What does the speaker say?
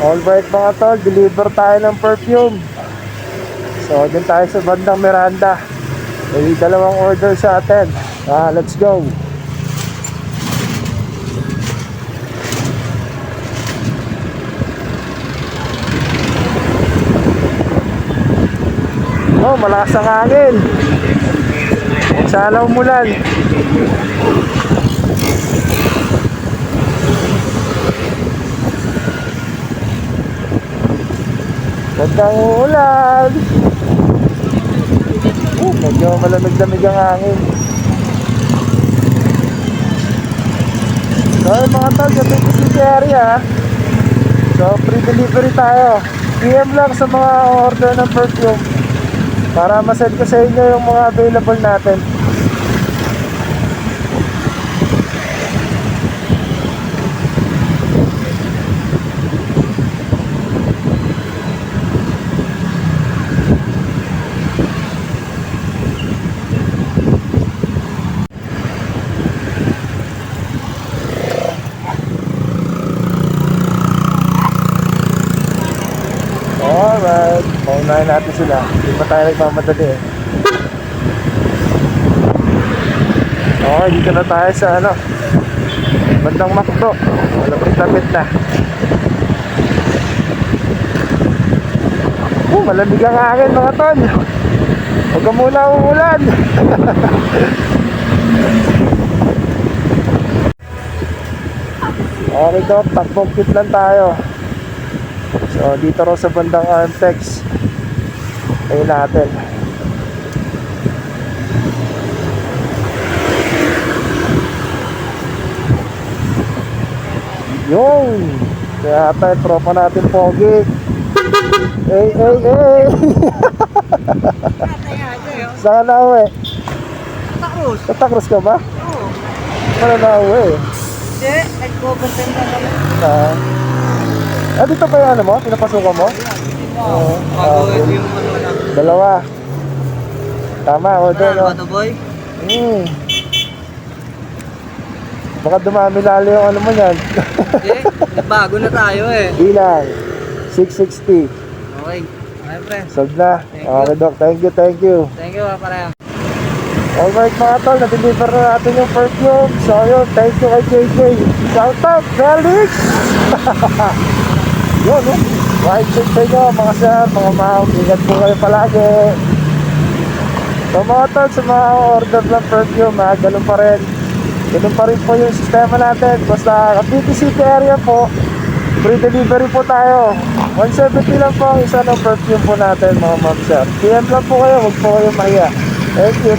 Alright mga tol, deliver tayo ng perfume. So, dun tayo sa bandang Miranda. May dalawang order sa atin. Let's go. Oh, malakas ang hangin. Sana umulan. Gandang ulan. Medyo malamig-lamig ang hangin. So mga tol, sa City area. So free delivery tayo. PM lang sa mga order ng perfume para masend ko sa inyo yung mga available natin. Alright, paunahin natin sila. Hindi pa tayo nagmamadali eh. Okay, dito na tayo sa bandang Macdo. Malapit-lapit na. Malamig ang hangin mga tol. Huwag ka muna umuulan. Okay Doc, takbong kit lang tayo. So dito raw sa bandang Armtex. Ayun natin. Yung kaya tayo tropa natin pogi. Hey. Saan na uwi? Tatakros. Tatakros ka ba? Oo. Wala na uwi. Hindi, nag-overtime na kami. Dito pa yung mo? Pinapasukan mo? Oo. Bago ito yung na. Dalawa. Tama, order no? Ano ba boy? Baka dumami lalo yung mo yan. Hindi, bago na tayo eh. Ilang? 660. Okay. Ay, pre. Sold na. Thank Okay you. Doc, thank you. Thank you, pareho. Alright mga tol, na-deliver na natin yung perfume. So yun, thank you kay JJ. Shout out, Felix! Yun, right check sa inyo mga sir, mga ma'am. Ingat po kayo palagi. So mga tol, sa mga order ng perfume, ganun pa rin. Ganun pa rin po yung sistema natin. Basta Cavite City area po, free delivery po tayo. 170 lang po ang isa ng perfume po natin mga ma'am sir. PM lang po kayo, huwag po kayo mahiya. Thank you.